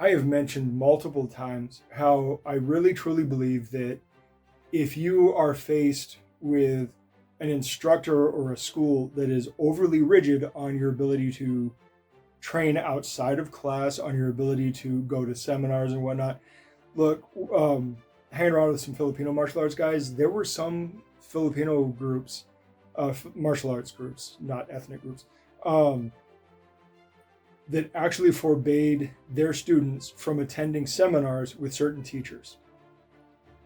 I have mentioned multiple times how I really truly believe that if you are faced with an instructor or a school that is overly rigid on your ability to train outside of class, on your ability to go to seminars and whatnot. Look, hanging around with some Filipino martial arts guys, there were some Filipino groups, martial arts groups, not ethnic groups, that actually forbade their students from attending seminars with certain teachers.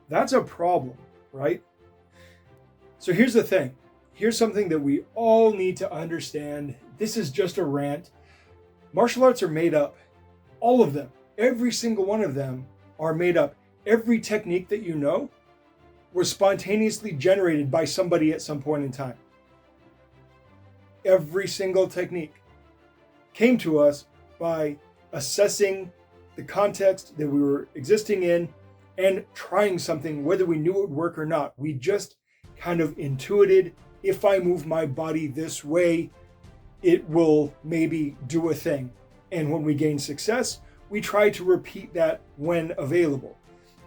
That's a problem, right? So here's the thing. Here's something that we all need to understand. This is just a rant. Martial arts are made up. All of them. Every single one of them are made up. Every technique that you know was spontaneously generated by somebody at some point in time. Every single technique came to us by assessing the context that we were existing in and trying something, whether we knew it would work or not. We just kind of intuited, if I move my body this way, it will maybe do a thing. And when we gain success, we try to repeat that when available.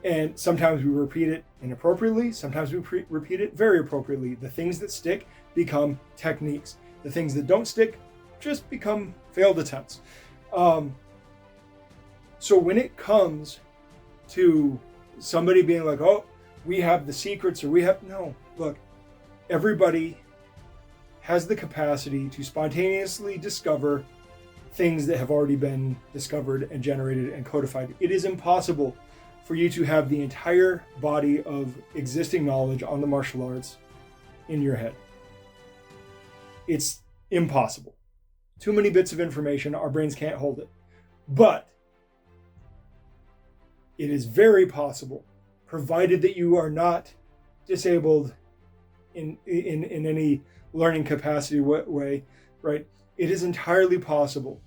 And sometimes we repeat it inappropriately, sometimes we repeat it very appropriately. The things that stick become techniques. The things that don't stick just become failed attempts. So when it comes to somebody being like, oh, we have the secrets, or no, look, everybody has the capacity to spontaneously discover things that have already been discovered and generated and codified. It is impossible for you to have the entire body of existing knowledge on the martial arts in your head. It's impossible. Too many bits of information, our brains can't hold it. But it is very possible, provided that you are not disabled in any learning capacity way, right? It is entirely possible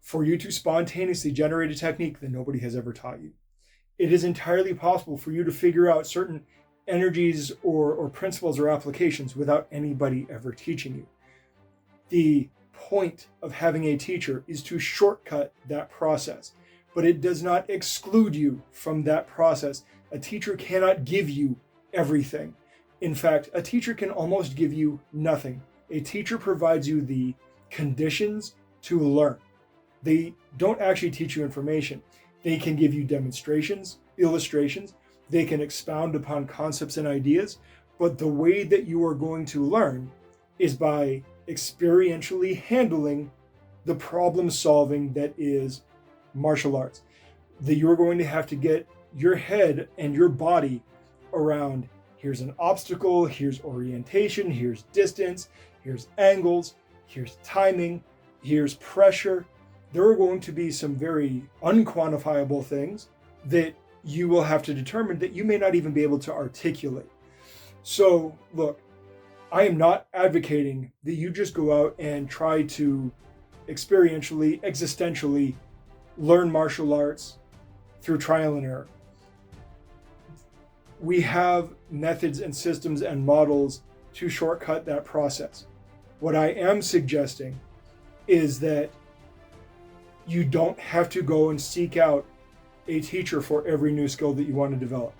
for you to spontaneously generate a technique that nobody has ever taught you. It is entirely possible for you to figure out certain energies or principles or applications without anybody ever teaching you. The point of having a teacher is to shortcut that process, but it does not exclude you from that process. A teacher cannot give you everything. In fact, a teacher can almost give you nothing. A teacher provides you the conditions to learn. They don't actually teach you information. They can give you demonstrations, illustrations. They can expound upon concepts and ideas, but the way that you are going to learn is by experientially handling the problem solving that is martial arts. That you're going to have to get your head and your body around, here's an obstacle, here's orientation, here's distance, here's angles, here's timing, here's pressure. There are going to be some very unquantifiable things that you will have to determine that you may not even be able to articulate. So look, I am not advocating that you just go out and try to experientially, existentially learn martial arts through trial and error. We have methods and systems and models to shortcut that process. What I am suggesting is that you don't have to go and seek out a teacher for every new skill that you want to develop.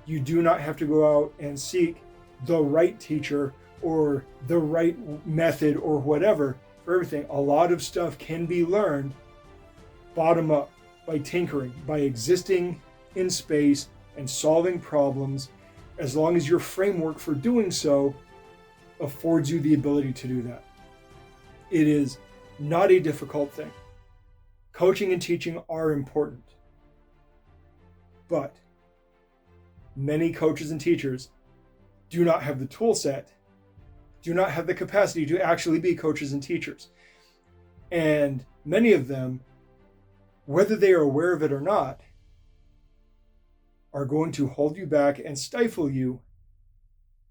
You do not have to go out and seek the right teacher or the right method or whatever for everything. A lot of stuff can be learned bottom up by tinkering, by existing in space and solving problems, as long as your framework for doing so affords you the ability to do that. It is not a difficult thing. Coaching and teaching are important, but many coaches and teachers do not have the tool set, do not have the capacity to actually be coaches and teachers. And many of them, whether they are aware of it or not, are going to hold you back and stifle you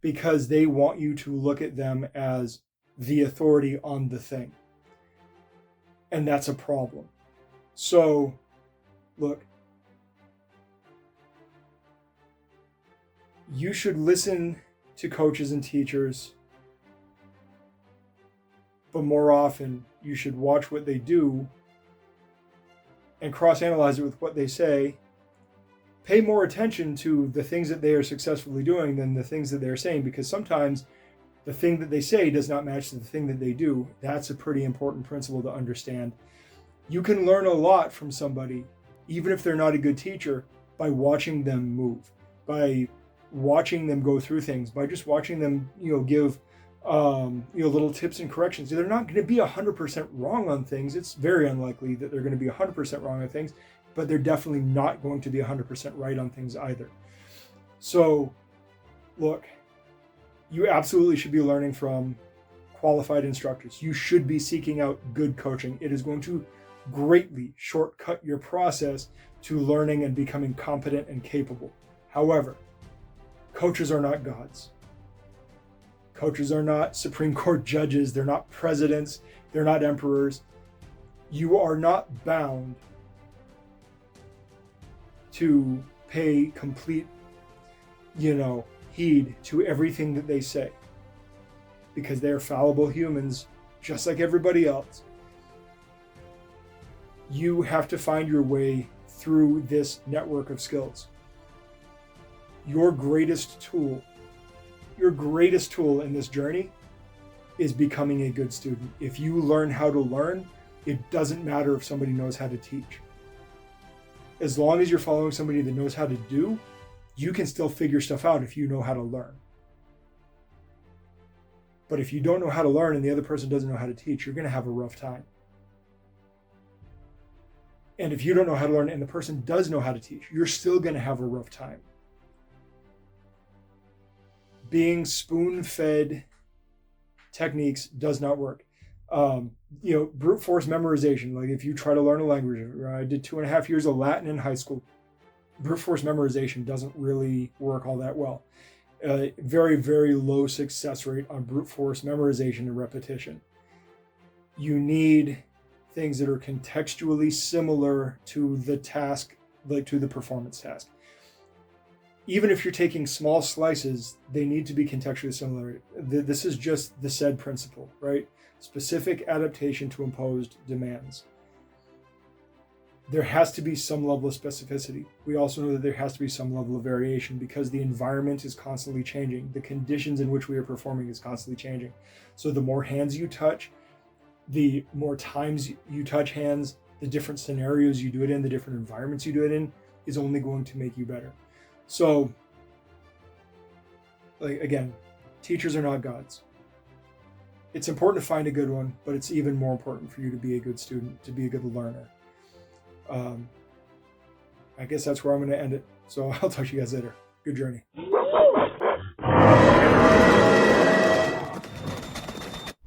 because they want you to look at them as the authority on the thing. And that's a problem. So, look, you should listen to coaches and teachers, but more often you should watch what they do and cross-analyze it with what they say, pay more attention to the things that they are successfully doing than the things that they're saying, because sometimes the thing that they say does not match the thing that they do. That's a pretty important principle to understand. You can learn a lot from somebody, even if they're not a good teacher, by watching them move, by watching them go through things, by just watching them, give little tips and corrections. They're not going to be 100% wrong on things. It's very unlikely that they're going to be 100% wrong on things, but they're definitely not going to be 100% right on things either. So, look, you absolutely should be learning from qualified instructors. You should be seeking out good coaching. It is going to greatly shortcut your process to learning and becoming competent and capable. However, coaches are not gods. Coaches are not Supreme Court judges. They're not presidents. They're not emperors. You are not bound to pay complete, heed to everything that they say, because they're fallible humans just like everybody else. You have to find your way through this network of skills. Your greatest tool in this journey is becoming a good student. If you learn how to learn, it doesn't matter if somebody knows how to teach. As long as you're following somebody that knows how to do, you can still figure stuff out if you know how to learn. But if you don't know how to learn and the other person doesn't know how to teach, you're going to have a rough time. And if you don't know how to learn and the person does know how to teach, you're still going to have a rough time. Being spoon-fed techniques does not work. Brute force memorization. Like if you try to learn a language, I did 2.5 years of Latin in high school. Brute force memorization doesn't really work all that well. Very, very low success rate on brute force memorization and repetition. You need things that are contextually similar to the task, like to the performance task. Even if you're taking small slices, they need to be contextually similar. This is just the said principle, right? Specific adaptation to imposed demands. There has to be some level of specificity. We also know that there has to be some level of variation because the environment is constantly changing. The conditions in which we are performing is constantly changing. So the more hands you touch, the more times you touch hands, the different scenarios you do it in, the different environments you do it in, is only going to make you better. So, again, teachers are not gods. It's important to find a good one, but it's even more important for you to be a good student, to be a good learner. I guess that's where I'm going to end it. So I'll talk to you guys later. Good journey.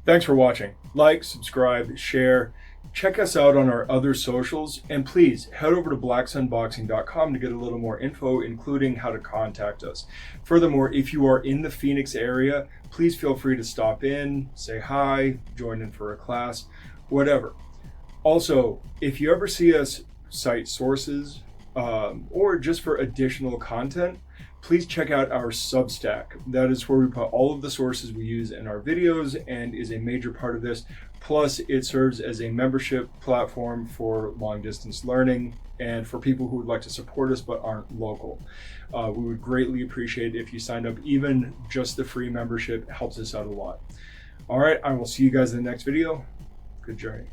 Thanks for watching. Like, subscribe, share. Check us out on our other socials, and please head over to blacksunboxing.com to get a little more info, including how to contact us. Furthermore, if you are in the Phoenix area, please feel free to stop in, say hi, join in for a class, whatever. Also, if you ever see us cite sources or just for additional content, please check out our Substack. That is where we put all of the sources we use in our videos and is a major part of this. Plus, it serves as a membership platform for long distance learning and for people who would like to support us but aren't local. We would greatly appreciate it if you signed up. Even just the free membership helps us out a lot. All right, I will see you guys in the next video. Good journey.